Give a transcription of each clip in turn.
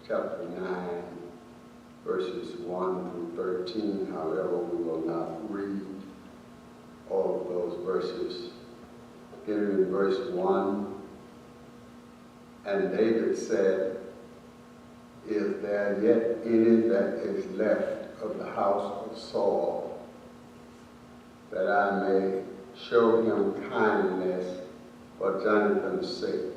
chapter 9, verses 1 through 13. However, we will not read all of those verses. Beginning in verse 1, and David said, "Is there yet any that is left of the house of Saul, that I may show him kindness for Jonathan's sake?"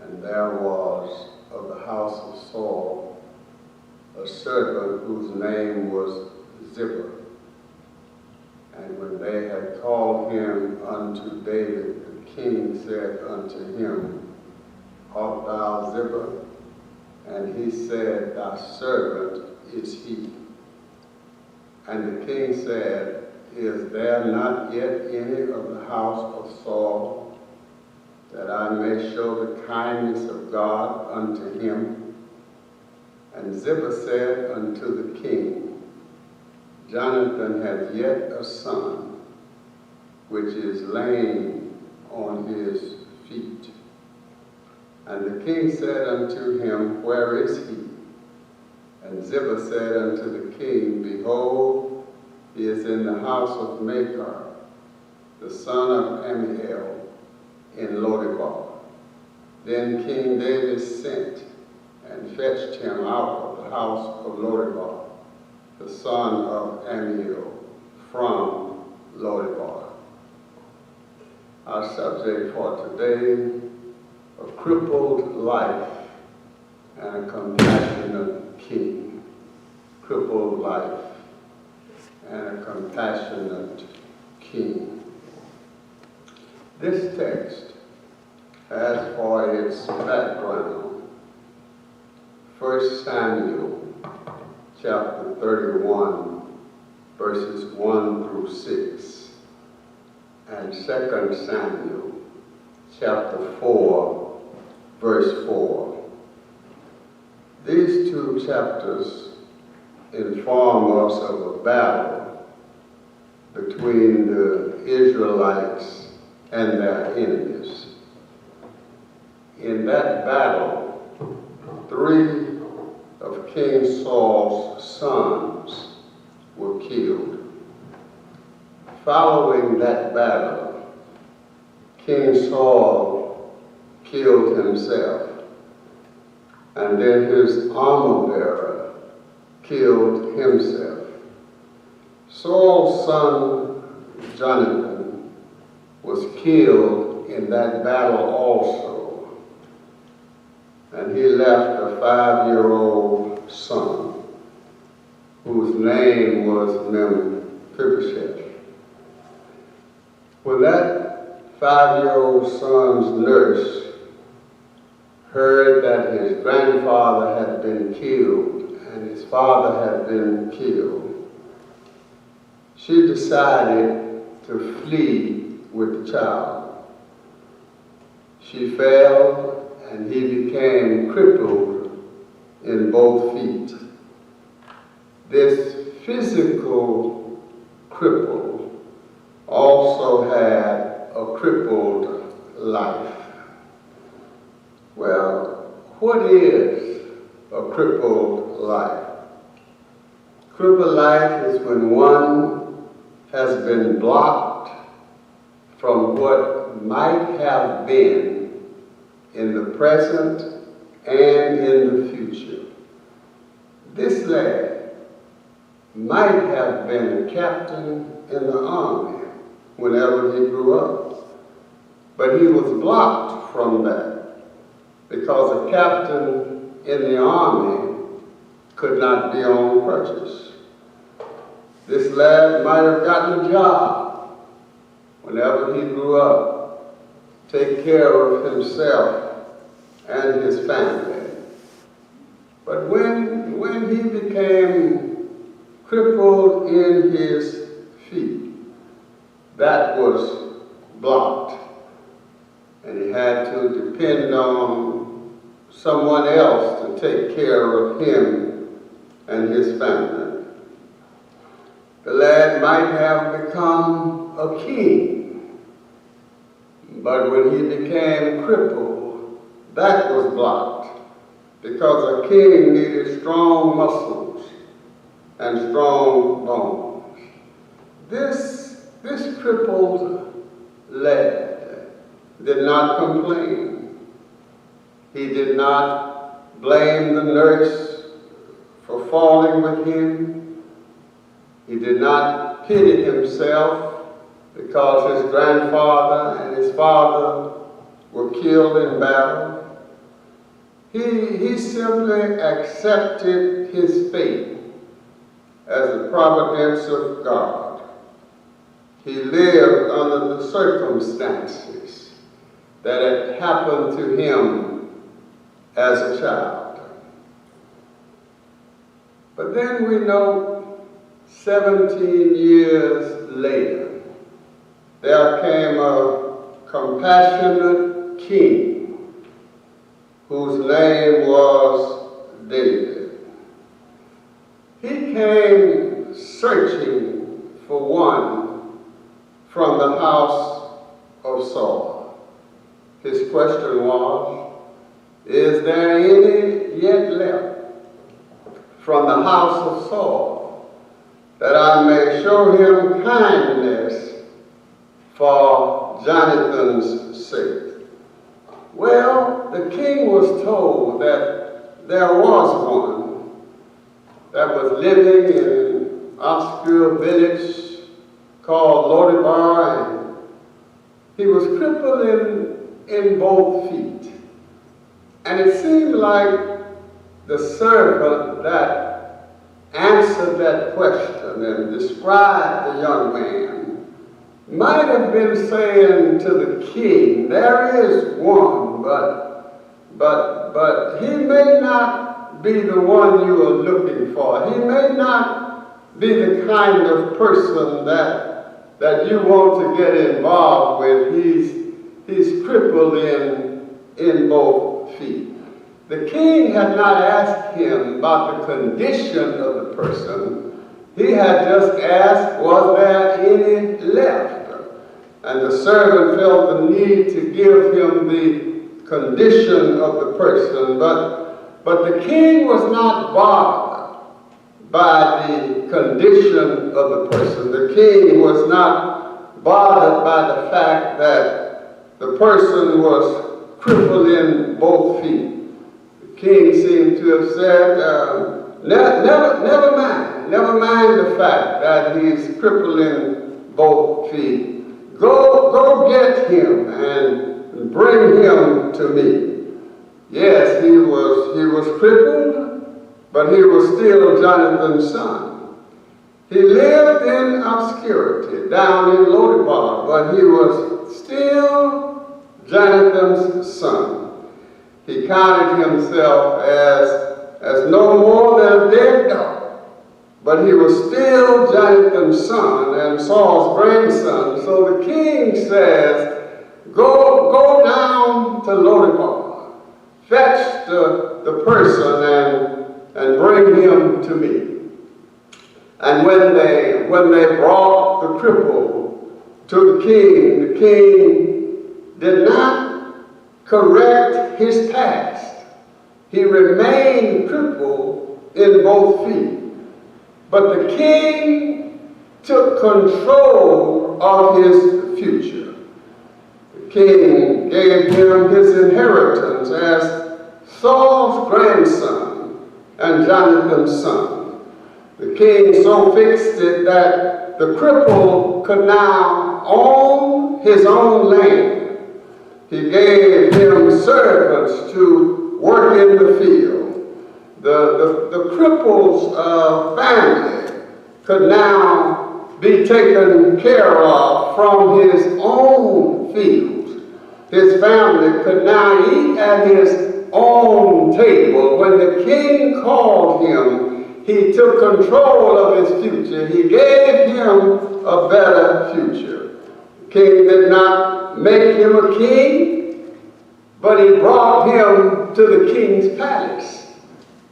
And there was of the house of Saul a servant whose name was Ziba. And when they had called him unto David, the king said unto him, "Art thou Ziba?" And he said, "Thy servant is he." And the king said, "Is there not yet any of the house of Saul, that I may show the kindness of God unto him?" And Ziba said unto the king, "Jonathan hath yet a son, which is lame on his feet." And the king said unto him, "Where is he?" And Ziba said unto the king, "Behold, he is in the house of Machir, the son of Ammiel, in Lodebar." Then King David sent and fetched him out of the house of Lodebar, the son of Ammiel, from Lodebar. Our subject for today: a crippled life and a compassionate king. Crippled life and a compassionate king. This text has for its background 1 Samuel chapter 31, verses 1 through 6, and 2 Samuel chapter 4, verse 4. These two chapters inform us of a battle between the Israelites and their enemies. In that battle, 3 of King Saul's sons were killed. Following that battle, King Saul killed himself, and then his armor-bearer killed himself. Saul's son Jonathan was killed in that battle also, and he left a 5-year-old son whose name was Mcmbcbmt. When that 5-year-old son's nurse heard that his grandfather had been killed and his father had been killed, she decided to flee with the child. She fell and he became crippled in both feet. This physical cripple also had a crippled life. Well, what is a crippled life? Crippled life is when one has been blocked from what might have been in the present and in the future. This lad might have been a captain in the army whenever he grew up, but he was blocked from that because a captain in the army could not be on crutches. This lad might have gotten a job whenever he grew up, take care of himself and his family. But when he became crippled in his feet, that was blocked, and he had to depend on someone else to take care of him and his family. The lad might have become a king, but when he became crippled, that was blocked because a king needed strong muscles and strong bones. This crippled lad did not complain. He did not blame the nurse for falling with him. He did not pity himself because his grandfather and his father were killed in battle. He simply accepted his fate as the providence of God. He lived under the circumstances that had happened to him as a child. But then we know 17 years later, there came a compassionate king whose name was David. He came searching for one from the house of Saul. His question was, is there any yet left from the house of Saul, that I may show him kindness for Jonathan's sake? Well, the king was told that there was one that was living in an obscure village called Lodebar, and he was crippled in both feet. And it seemed like the servant that answered that question and described the young man might have been saying to the king, there is one, but he may not be the one you are looking for. He may not be the kind of person that you want to get involved with. He's crippled in both feet. The king had not asked him about the condition of the person. He had just asked, was there any left? And the servant felt the need to give him the condition of the person. But the king was not bothered by the condition of the person. The king was not bothered by the fact that the person was crippled in both feet. King seemed to have said, never mind the fact that he's crippled in both feet. Go get him and bring him to me. Yes, he was crippled, but he was still Jonathan's son. He lived in obscurity down in Lodebar, but he was still Jonathan's son. He counted himself as no more than a dead dog, but he was still Jonathan's son and Saul's grandson. So the king says, go down to Lodebar, fetch the person and bring him to me. And when they brought the cripple to the king did not correct his past. He remained crippled in both feet. But the king took control of his future. The king gave him his inheritance as Saul's grandson and Jonathan's son. The king so fixed it that the cripple could now own his own land. He gave him servants to work in the field. The cripple's family could now be taken care of from his own fields. His family could now eat at his own table. When the king called him, he took control of his future. He gave him a better future. The king did not make him a king, but he brought him to the king's palace.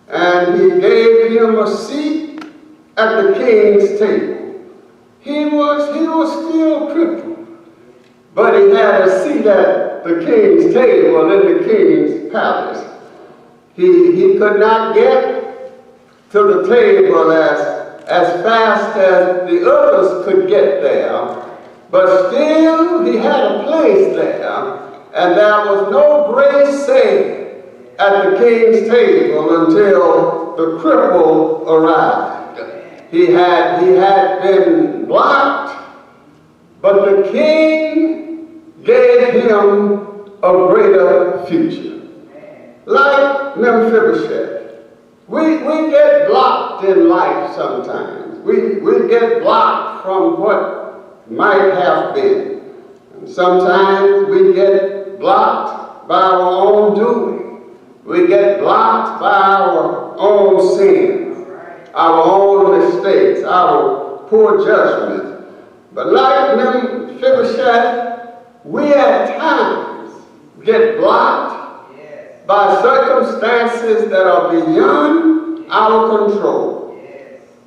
And he gave him a seat at the king's table. He was still crippled, but he had a seat at the king's table in the king's palace. He could not get to the table as fast as the others could get there, but still he had a place there, and there was no grace saved at the king's table until the cripple arrived. He had been blocked, but the king gave him a greater future. Like Mephibosheth, we get blocked in life sometimes. We get blocked from what might have been. And sometimes we get blocked by our own doing. We get blocked by our own sins, our own mistakes, our poor judgment. But like Mephibosheth, we at times get blocked by circumstances that are beyond our control.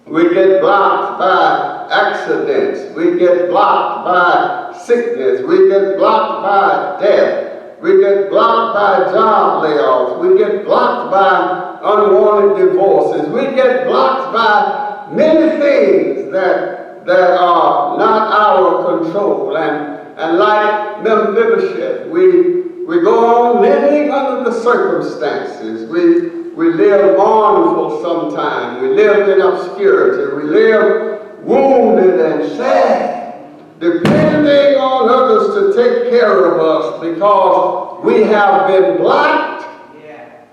We get blocked by accidents. We get blocked by sickness. We get blocked by death. We get blocked by job layoffs. We get blocked by unwanted divorces. We get blocked by many things that are not our control. And like Mephibosheth, we go on living under the circumstances. We live mournful sometimes. We live in obscurity. We live wounded and sad, depending on others to take care of us because we have been blocked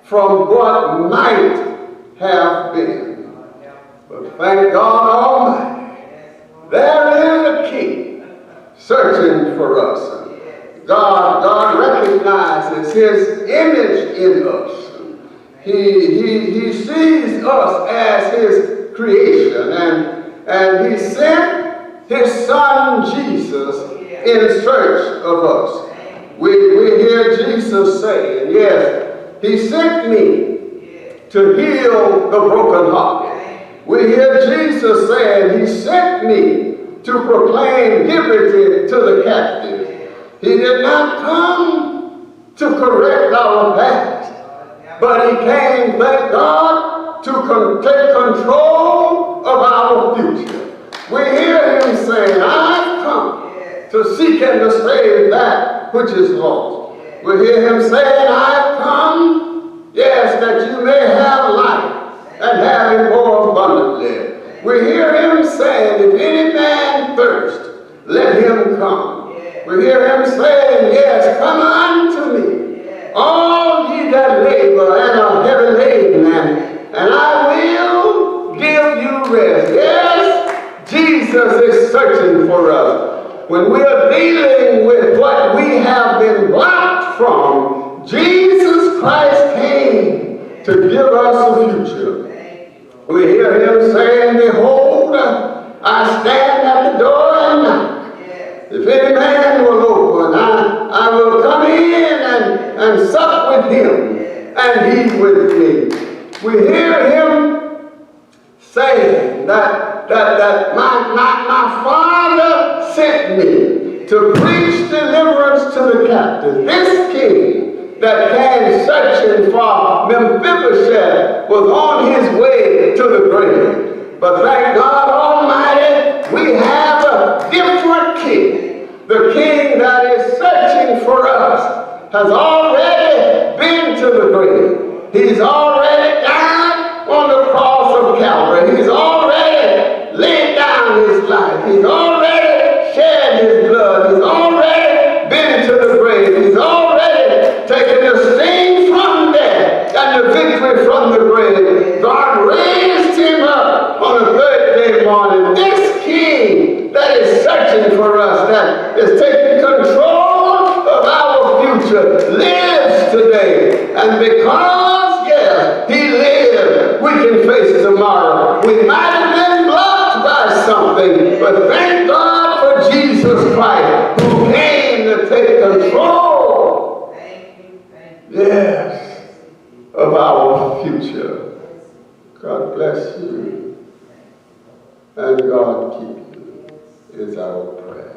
from what might have been. But thank God Almighty, there is a King searching for us. God recognizes his image in us. He sees us as his creation, and he sent his son Jesus in search of us. We hear Jesus saying, yes, he sent me to heal the brokenhearted. We hear Jesus saying, he sent me to proclaim liberty to the captives. He did not come to correct our past, but he came, thank God, to take control of our future. We hear him saying, I've come to seek and to save that which is lost. We hear him saying, I've come, yes, that you may have life and have it more abundantly. We hear him saying, if any man thirst, let him come. We hear him saying, yes, come unto me, all ye that labor and are heavy laden, and I will give you rest. Yes, Jesus is searching for us. When we are dealing with what we have been blocked from, Jesus Christ came to give us a future. We hear him saying, behold, I stand at the door and knock. If any man will open, I will come in and sup with him, and he with me. We hear him saying that my Father sent me to preach deliverance to the captives. This king that came searching for Mephibosheth was on his way to the grave. But thank God Almighty, we have a different king. The king that is searching for us has already been to the grave. He's already died on the cross of Calvary. He's already laid down his life. He's already shed his blood. He's already been to the grave. He's already taken the sting from death and the victory from the grave. God raised him up on the third day morning. This king that is searching for us, that is taking control of our future, lives today. And because, yes, he lived, we can face tomorrow. We might have been blocked by something, but thank God for Jesus Christ, who came to take control, yes, of our future. God bless you, and God keep you, is our prayer.